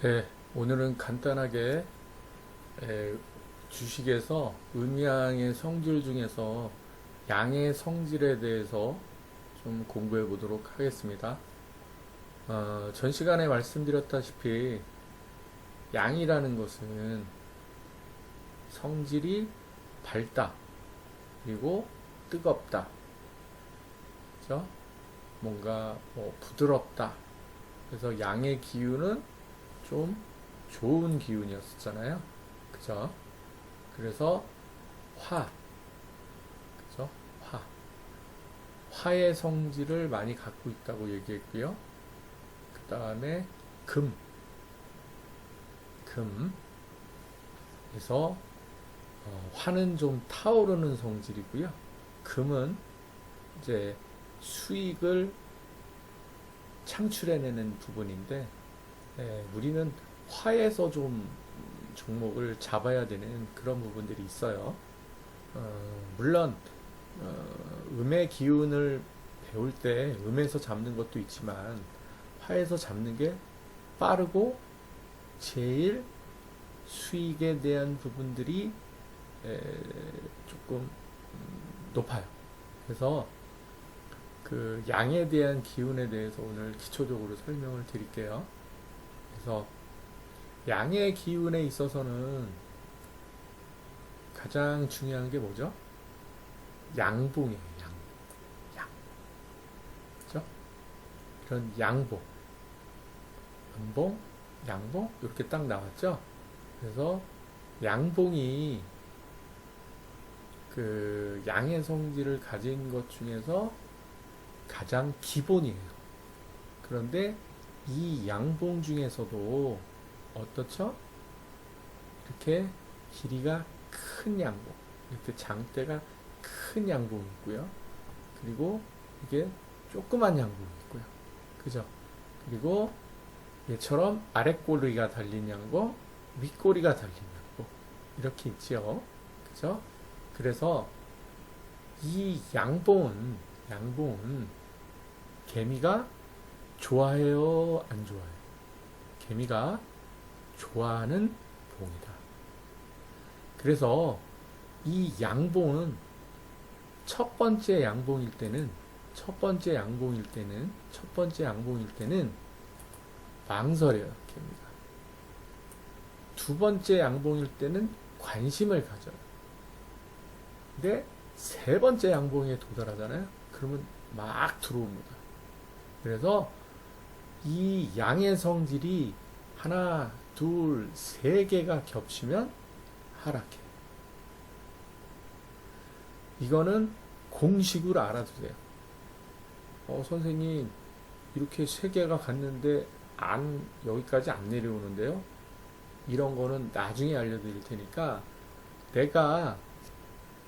네, 오늘은 간단하게 주식에서 음양의 성질 중에서 양의 성질에 대해서 좀 공부해 보도록 하겠습니다. 전 시간에 말씀드렸다시피 양이라는 것은 성질이 밝다, 그리고 뜨겁다, 그죠? 뭔가 부드럽다. 그래서 양의 기운은 좀 좋은 기운이었었잖아요. 그죠? 그래서 화, 그죠? 화. 화의 성질을 많이 갖고 있다고 얘기했고요. 그 다음에 금, 금. 그래서 화는 좀 타오르는 성질이고요. 금은 이제 수익을 창출해내는 부분인데, 우리는 화에서 좀 종목을 잡아야 되는 그런 부분들이 있어요. 물론 음의 기운을 배울 때 음에서 잡는 것도 있지만 화에서 잡는 게 빠르고 제일 수익에 대한 부분들이 조금 높아요. 그래서 그 양에 대한 기운에 대해서 오늘 기초적으로 설명을 드릴게요. 그래서 양의 기운에 있어서는 가장 중요한 게 뭐죠? 양봉이에요. 양. 그죠? 이런 양봉, 음봉, 양봉 이렇게 딱 나왔죠? 그래서 양봉이 그 양의 성질을 가진 것 중에서 가장 기본이에요. 그런데 이 양봉 중에서도 어떻죠? 이렇게 길이가 큰 양봉, 이렇게 장대가 큰 양봉이 있고요. 그리고 이게 조그만 양봉이 있고요. 그죠? 그리고 얘처럼 아랫꼬리가 달린 양봉, 윗꼬리가 달린 양봉 이렇게 있지요. 그죠? 그래서 이 양봉은 개미가 좋아해요, 안 좋아해요? 개미가 좋아하는 봉이다. 그래서 이 양봉은 첫 번째 양봉일 때는 망설여요, 개미가. 두 번째 양봉일 때는 관심을 가져요. 근데 세 번째 양봉에 도달하잖아요. 그러면 막 들어옵니다. 그래서 이 양의 성질이 하나, 둘, 세 개가 겹치면 하락해. 이거는 공식으로 알아두세요. 선생님, 이렇게 세 개가 갔는데 여기까지 안 내려오는데요? 이런 거는 나중에 알려드릴 테니까 내가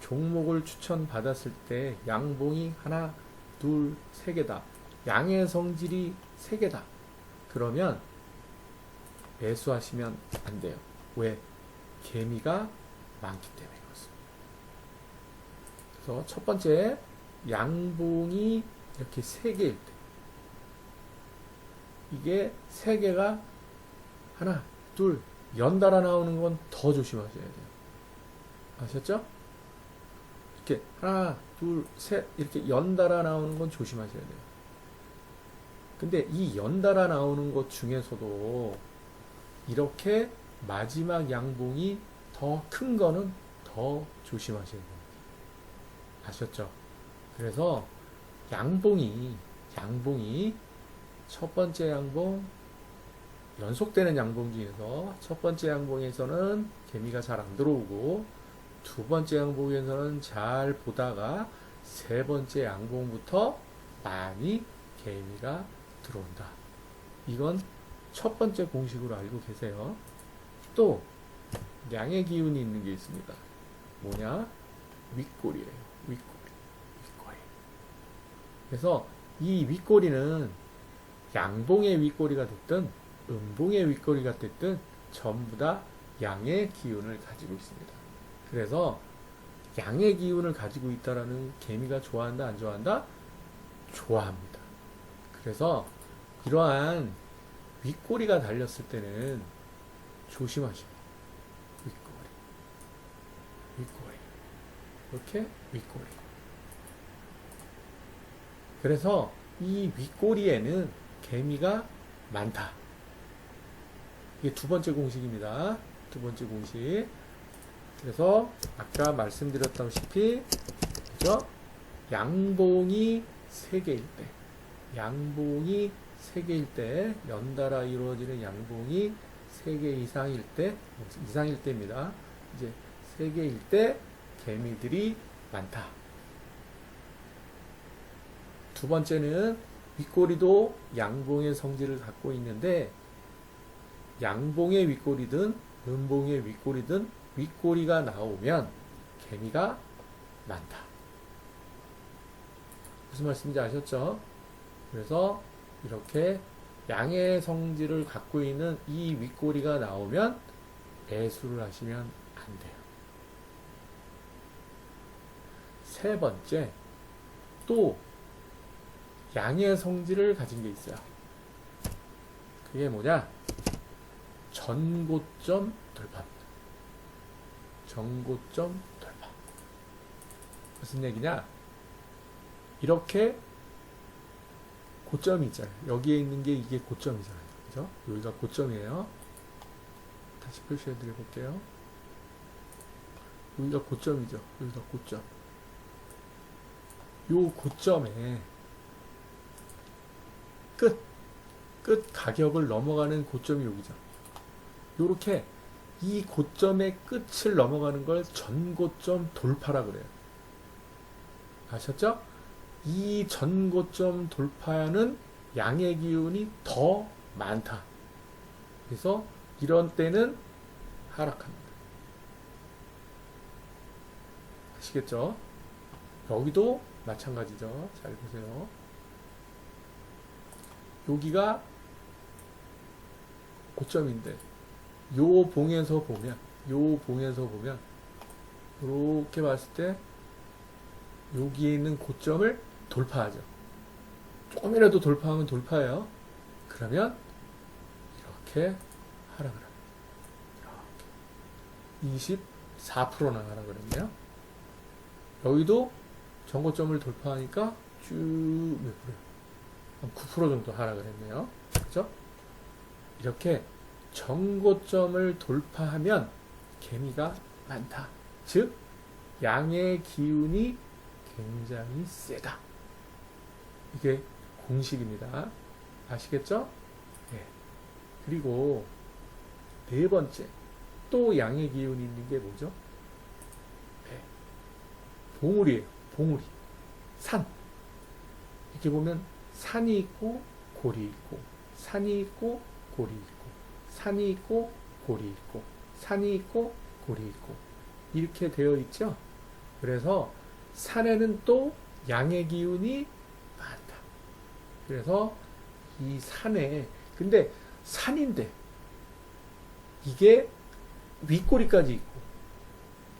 종목을 추천받았을 때 양봉이 하나, 둘, 세 개다. 양의 성질이 세 개다. 그러면 매수하시면 안 돼요. 왜? 개미가 많기 때문에 그렇습니다. 그래서 첫 번째 양봉이 이렇게 세 개일 때 이게 세 개가 하나, 둘 연달아 나오는 건 더 조심하셔야 돼요. 아셨죠? 이렇게 하나, 둘, 셋 이렇게 연달아 나오는 건 조심하셔야 돼요. 근데 이 연달아 나오는 것 중에서도 이렇게 마지막 양봉이 더 큰 거는 더 조심하셔야 돼요. 아셨죠? 그래서 양봉이 첫 번째 양봉, 연속되는 양봉 중에서 첫 번째 양봉에서는 개미가 잘 안 들어오고 두 번째 양봉에서는 잘 보다가 세 번째 양봉부터 많이 개미가 들어온다. 이건 첫 번째 공식으로 알고 계세요. 또 양의 기운이 있는 게 있습니다. 뭐냐? 윗꼬리예요. 윗꼬리. 그래서 이 윗꼬리는 양봉의 윗꼬리가 됐든 음봉의 윗꼬리가 됐든 전부 다 양의 기운을 가지고 있습니다. 그래서 양의 기운을 가지고 있다라는 개미가 좋아한다, 안 좋아한다? 좋아합니다. 그래서 이러한 윗꼬리가 달렸을 때는 조심하시고 윗꼬리, 윗꼬리, 이렇게 윗꼬리. 그래서 이 윗꼬리에는 개미가 많다. 이게 두 번째 공식입니다. 두 번째 공식. 그래서 아까 말씀드렸다시피 그죠? 양봉이 3개일 때, 양봉이 3개일 때, 연달아 이루어지는 양봉이 3개 이상일 때입니다. 이제 3개일 때 개미들이 많다. 두 번째는 윗꼬리도 양봉의 성질을 갖고 있는데 양봉의 윗꼬리든 음봉의 윗꼬리든 윗꼬리가 나오면 개미가 많다. 무슨 말씀인지 아셨죠? 그래서 이렇게 양의 성질을 갖고 있는 이 윗꼬리가 나오면 배수를 하시면 안 돼요. 세 번째, 또 양의 성질을 가진 게 있어요. 그게 뭐냐? 전고점 돌파입니다. 전고점 돌파. 무슨 얘기냐? 이렇게 고점이 있잖아요. 여기에 있는 게 이게 고점이잖아요. 그죠? 여기가 고점이에요. 다시 표시해 드려 볼게요. 여기가 고점이죠. 여기가 고점. 요 고점에 끝 가격을 넘어가는 고점이 여기죠. 요렇게 이 고점의 끝을 넘어가는 걸 전고점 돌파라 그래요. 아셨죠? 이 전고점 돌파는 양의 기운이 더 많다. 그래서 이런 때는 하락합니다. 아시겠죠? 여기도 마찬가지죠. 잘 보세요. 여기가 고점인데 요 봉에서 보면 이렇게 봤을 때 여기에 있는 고점을 돌파하죠. 조금이라도 돌파하면 돌파해요. 그러면 이렇게 하락을 합니다. 이렇게 24% 나가라 그랬네요. 여기도 전고점을 돌파하니까 쭉 몇 프로요? 한 9% 정도 하락을 했네요. 그죠? 이렇게 전고점을 돌파하면 개미가 많다. 즉 양의 기운이 굉장히 세다. 이게 공식입니다. 아시겠죠? 네. 그리고 네 번째, 또 양의 기운이 있는 게 뭐죠? 배. 봉우리예요. 봉우리. 산. 이렇게 보면 산이 있고 골이 있고, 산이 있고 골이 있고, 산이 있고 골이 있고, 산이 있고 골이 있고, 이렇게 되어 있죠? 그래서 산에는 또 양의 기운이 많다. 그래서 이 산에, 근데 산인데 이게 윗꼬리까지 있고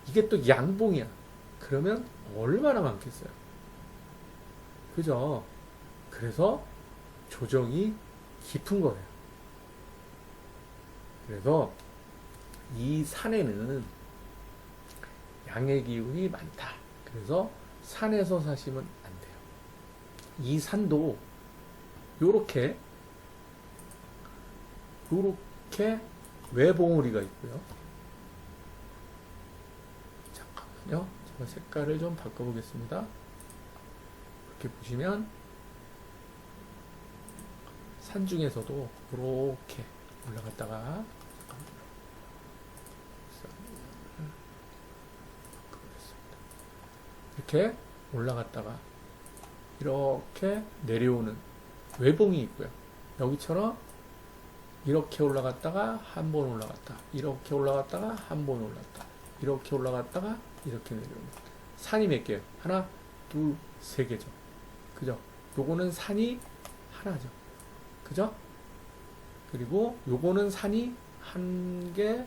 이게 또 양봉이야. 그러면 얼마나 많겠어요? 그죠? 그래서 조정이 깊은 거예요. 그래서 이 산에는 양의 기운이 많다. 그래서 산에서 사시면 안 돼요. 이 산도 요렇게 외봉우리가 있고요. 잠깐만요. 제가 색깔을 좀 바꿔보겠습니다. 이렇게 보시면 산 중에서도 이렇게 올라갔다가 이렇게 올라갔다가 이렇게 내려오는 외봉이 있고요. 여기처럼 이렇게 올라갔다가 한 번 올라갔다, 이렇게 올라갔다가 한 번 올랐다, 이렇게 올라갔다가 이렇게 내려오는 산이 몇 개예요? 하나, 둘, 세 개죠. 그죠? 요거는 산이 하나죠. 그죠? 그리고 요거는 산이 한 개,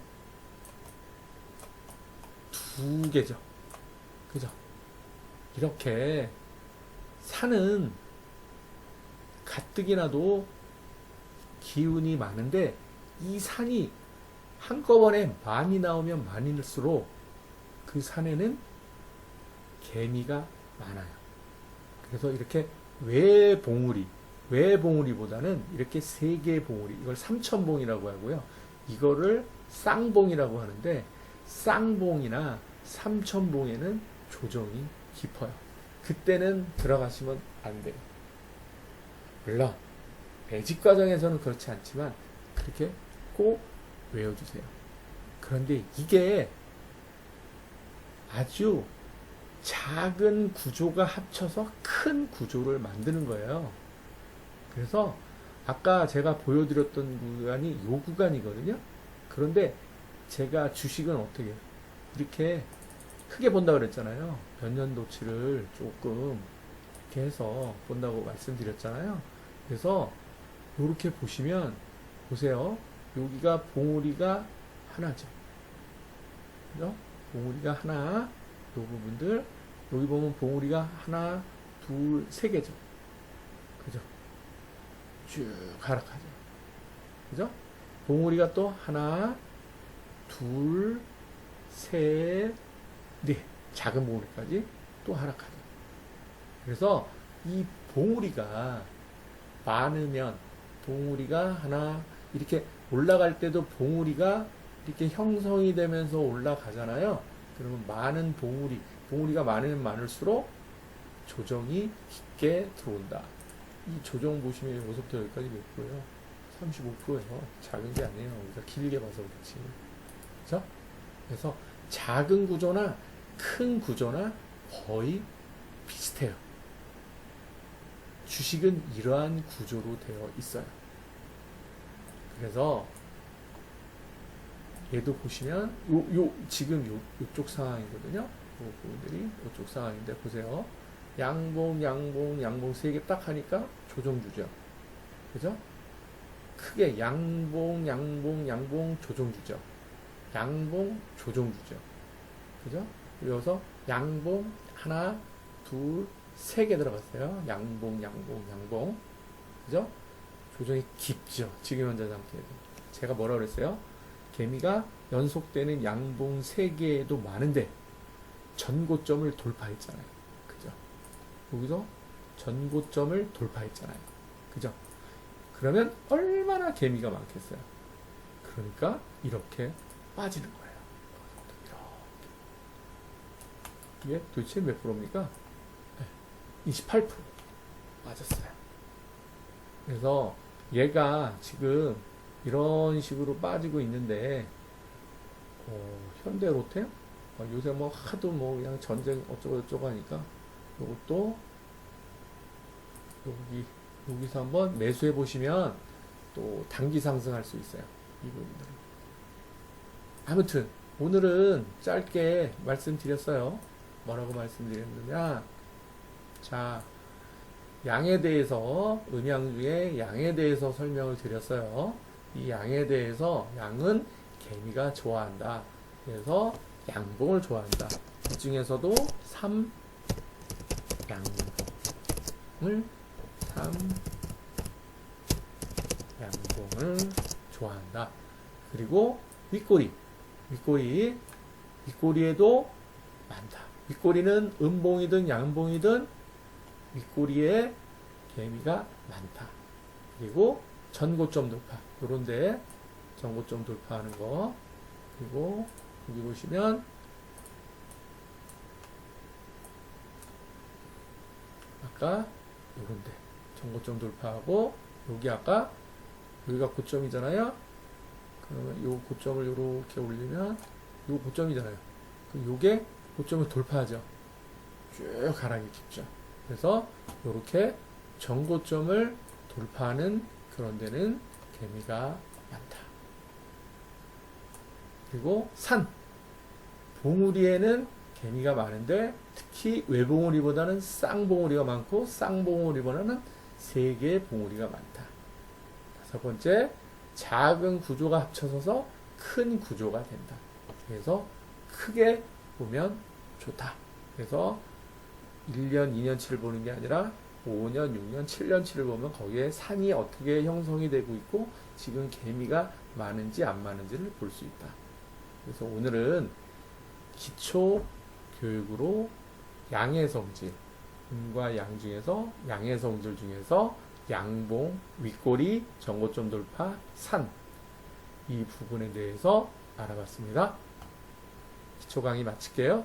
두 개죠. 그죠? 이렇게 산은 가뜩이나도 기운이 많은데 이 산이 한꺼번에 많이 나오면 많을수록 그 산에는 개미가 많아요. 그래서 이렇게 외봉우리보다는 이렇게 세 개의 봉우리, 이걸 삼천봉이라고 하고요. 이거를 쌍봉이라고 하는데 쌍봉이나 삼천봉에는 조정이 깊어요. 그때는 들어가시면 안 돼요. 물론 매직 과정에서는 그렇지 않지만 그렇게 꼭 외워주세요. 그런데 이게 아주 작은 구조가 합쳐서 큰 구조를 만드는 거예요. 그래서 아까 제가 보여드렸던 구간이 요 구간이거든요. 그런데 제가 주식은 어떻게 해요? 이렇게 크게 본다 그랬잖아요. 변년도치를 조금 이렇게 해서 본다고 말씀드렸잖아요. 그래서 이렇게 보시면 보세요. 여기가 봉우리가 하나죠. 그죠? 봉우리가 하나, 요 부분들 여기 보면 봉우리가 하나, 둘, 세 개죠. 그죠? 쭉 하락하죠. 그죠? 봉우리가 또 하나, 둘, 셋, 넷. 작은 봉우리까지 또 하락하죠. 그래서 이 봉우리가 많으면 봉우리가 하나 이렇게 올라갈 때도 봉우리가 이렇게 형성이 되면서 올라가잖아요. 그러면 많은 봉우리가 많으면 많을수록 조정이 깊게 들어온다. 이 조정 보시면 여기서부터 여기까지 몇 프로예요? 35%예요. 작은 게 아니에요. 우리가 길게 봐서 그렇지. 그죠? 그래서 작은 구조나 큰 구조나 거의 비슷해요. 주식은 이러한 구조로 되어 있어요. 그래서 얘도 보시면 지금 요쪽 상황이거든요. 요 부분들이 요쪽 상황인데 보세요. 양봉 세 개 딱 하니까 조정주죠. 그죠? 크게 양봉 조정주죠. 양봉 조정주죠. 그죠? 그래서 양봉 하나, 둘, 세 개 들어갔어요. 양봉. 그죠? 조정이 깊죠. 지금 현재 상태에도. 제가 뭐라 그랬어요? 개미가 연속되는 양봉 3개도 많은데 전고점을 돌파했잖아요. 그죠? 여기서 전고점을 돌파했잖아요. 그죠? 그러면 얼마나 개미가 많겠어요? 그러니까 이렇게 빠지는 거예요. 이게 도대체 몇 프로입니까? 28% 빠졌어요. 그래서 얘가 지금 이런 식으로 빠지고 있는데 현대로템 요새 뭐 하도 뭐 그냥 전쟁 어쩌고 저쩌고 하니까 이것도 여기서 한번 매수해 보시면 또 단기 상승할 수 있어요. 이 부분들은. 아무튼 오늘은 짧게 말씀드렸어요. 뭐라고 말씀드렸느냐? 자, 양에 대해서 음양주의 양에 대해서 설명을 드렸어요. 이 양에 대해서 양은 개미가 좋아한다. 그래서 양봉을 좋아한다. 이 중에서도 양봉을 좋아한다. 그리고 윗꼬리에도 많다. 윗꼬리는 음봉이든 양봉이든 윗꼬리에 개미가 많다. 그리고 전고점 돌파. 요런데 전고점 돌파하는 거. 그리고 여기 보시면 아까 요런데 전고점 돌파하고 여기 아까 여기가 고점이잖아요. 그러면 요 고점을 이렇게 올리면 요 고점이잖아요. 그럼 요게 고점을 돌파하죠. 쭉 하락이 깊죠. 그래서 이렇게 전고점을 돌파하는 그런 데는 개미가 많다. 그리고 봉우리에는 개미가 많은데 특히 외봉우리보다는 쌍봉우리가 많고 쌍봉우리보다는 3개의 봉우리가 많다. 5번째, 작은 구조가 합쳐져서 큰 구조가 된다. 그래서 크게 보면 좋다. 그래서 1년, 2년치를 보는 게 아니라 5년, 6년, 7년치를 보면 거기에 산이 어떻게 형성이 되고 있고 지금 개미가 많은지 안 많은지를 볼 수 있다. 그래서 오늘은 기초 교육으로 양의 성질, 음과 양 중에서 양의 성질 중에서 양봉, 윗꼬리, 전고점 돌파, 산 이 부분에 대해서 알아봤습니다. 기초 강의 마칠게요.